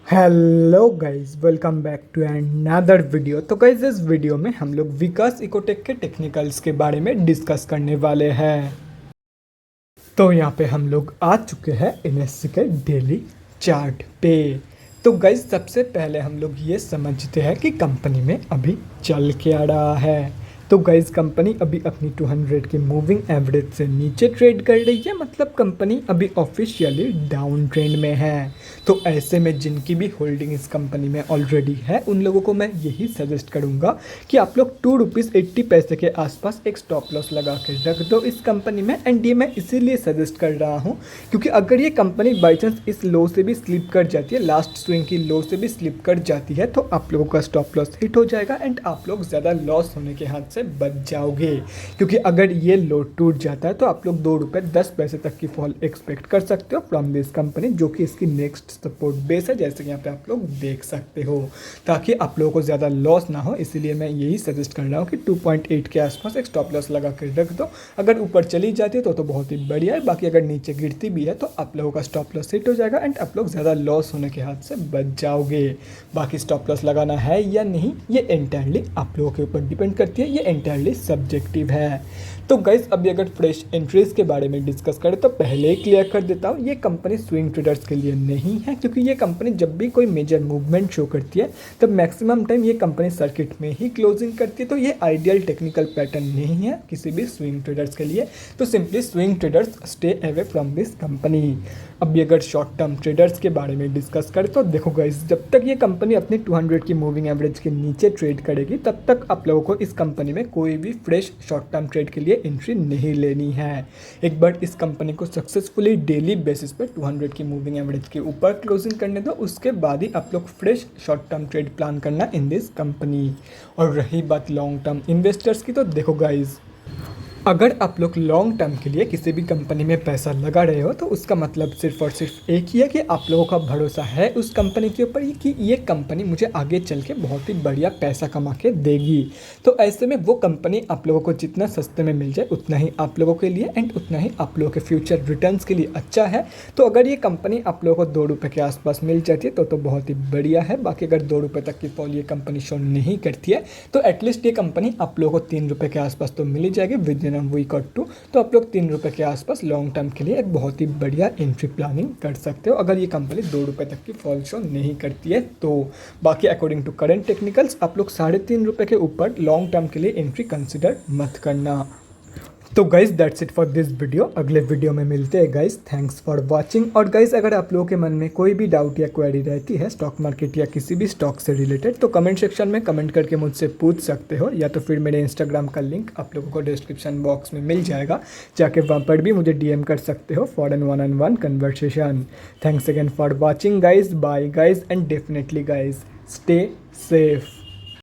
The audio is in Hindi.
Hello guys, welcome back to another video. So guys, इस वीडियो में हम लोग विकास इकोटेक के टेक्निकल्स के बारे में डिस्कस करने वाले हैं। तो यहाँ पे हम लोग आ चुके हैं एनएससी के डेली चार्ट पे। तो गाइस, सबसे पहले हम लोग ये समझते हैं कि कंपनी में अभी चल क्या रहा है। तो गाइस, कंपनी अभी अपनी 200 की मूविंग एवरेज से नीचे ट्रेड कर रही है, मतलब कंपनी अभी ऑफिशियली डाउन ट्रेंड में है। तो ऐसे में जिनकी भी होल्डिंग इस कंपनी में ऑलरेडी है, उन लोगों को मैं यही सजेस्ट करूंगा कि आप लोग ₹2.80 के आसपास एक स्टॉप लॉस लगा के रख दो इस कंपनी में। एंड ये मैं इसीलिए सजेस्ट कर रहा हूँ क्योंकि अगर ये कंपनी बाई चांस इस लो से भी स्लिप कर जाती है, लास्ट स्विंग की लो से भी स्लिप कर जाती है, तो आप लोगों का स्टॉप लॉस हिट हो जाएगा एंड आप लोग ज़्यादा लॉस होने के हाथ से बच जाओगे। क्योंकि अगर ये लो टूट जाता है तो आप लोग ₹2.10 तक की फॉल एक्सपेक्ट कर सकते हो फ्रॉम दिस कंपनी, जो कि इसकी नेक्स्ट सपोर्ट बेस है, जैसे कि यहाँ पे आप लोग देख सकते हो। ताकि आप लोगों को ज़्यादा लॉस ना हो, इसीलिए मैं यही सजेस्ट कर रहा हूँ कि 2.8 के आसपास एक स्टॉप लॉस लगा कर रख दो। अगर ऊपर चली जाती है तो बहुत ही बढ़िया है, बाकी अगर नीचे गिरती भी है तो आप लोगों का स्टॉप लॉस हिट हो जाएगा एंड आप लोग ज़्यादा लॉस होने के हाथ से बच जाओगे। बाकी स्टॉप लॉस लगाना है या नहीं, ये एंटायरली आप लोगों के ऊपर डिपेंड करती है, ये एंटायरली सब्जेक्टिव है। तो गाइस, अभी अगर फ्रेश एंट्रीज के बारे में डिस्कस करें तो पहले ही क्लियर कर देता हूँ, ये कंपनी स्विंग ट्रेडर्स के लिए नहीं है। क्योंकि ये कंपनी जब भी कोई मेजर मूवमेंट शो करती है तब मैक्सिमम टाइम ये कंपनी सर्किट में ही क्लोजिंग करती है। तो ये आइडियल टेक्निकल पैटर्न नहीं है किसी भी स्विंग ट्रेडर्स के लिए। तो simply swing traders stay away from this company. अभी अगर शॉर्ट टर्म ट्रेडर्स के बारे में डिस्कस करें तो देखो गाइस, जब तक ये कंपनी अपनी 200 की मूविंग एवरेज के नीचे ट्रेड करेगी तब तक आप लोगों को इस कंपनी में कोई भी फ्रेश शॉर्ट टर्म ट्रेड के लिए एंट्री नहीं लेनी है। एक बार इस कंपनी को सक्सेसफुली डेली बेसिस पर 200 की मूविंग एवरेज के ऊपर क्लोजिंग करने दो, उसके बाद ही आप लोग fresh short term trade plan करना इन दिस कंपनी। और रही बात लॉन्ग टर्म इन्वेस्टर्स की, तो देखो गाइज, अगर आप लोग लॉन्ग टर्म के लिए किसी भी कंपनी में पैसा लगा रहे हो तो उसका मतलब सिर्फ और सिर्फ एक ही है कि आप लोगों का भरोसा है उस कंपनी के ऊपर कि ये कंपनी मुझे आगे चल के बहुत ही बढ़िया पैसा कमा के देगी। तो ऐसे में वो कंपनी आप लोगों को जितना सस्ते में मिल जाए उतना ही आप लोगों के लिए एंड उतना ही आप लोगों के फ्यूचर रिटर्न्स के लिए अच्छा है। तो अगर ये कंपनी आप लोगों को ₹2 के आसपास मिल जाती है तो बहुत ही बढ़िया है। बाकी अगर ₹2 तक की फॉल ये कंपनी शो नहीं करती है तो एटलीस्ट ये कंपनी आप लोगों को ₹3 के आसपास तो मिल ही जाएगी विद इन वीक और टू। तो आप लोग ₹3 के आसपास लॉन्ग टर्म के लिए एक बहुत ही बढ़िया एंट्री प्लानिंग कर सकते हो अगर ये कंपनी ₹2 तक की फॉल शो नहीं करती है तो। बाकी अकॉर्डिंग टू करंट टेक्निकल्स आप लोग ₹3.5 के ऊपर लॉन्ग टर्म के लिए एंट्री कंसिडर मत करना। तो guys, that's it for this video. अगले वीडियो में मिलते हैं गाइज। Thanks for watching. और गाइज, अगर आप लोगों के मन में कोई भी डाउट या क्वेरी रहती है स्टॉक मार्केट या किसी भी स्टॉक से रिलेटेड, तो कमेंट सेक्शन में कमेंट करके मुझसे पूछ सकते हो, या तो फिर मेरे इंस्टाग्राम का लिंक आप लोगों को डिस्क्रिप्शन बॉक्स में मिल जाएगा, जाके वहाँ पर भी मुझे DM कर सकते हो for an one-on-one conversation. Thanks again for watching guys. Bye guys and definitely guys, stay safe.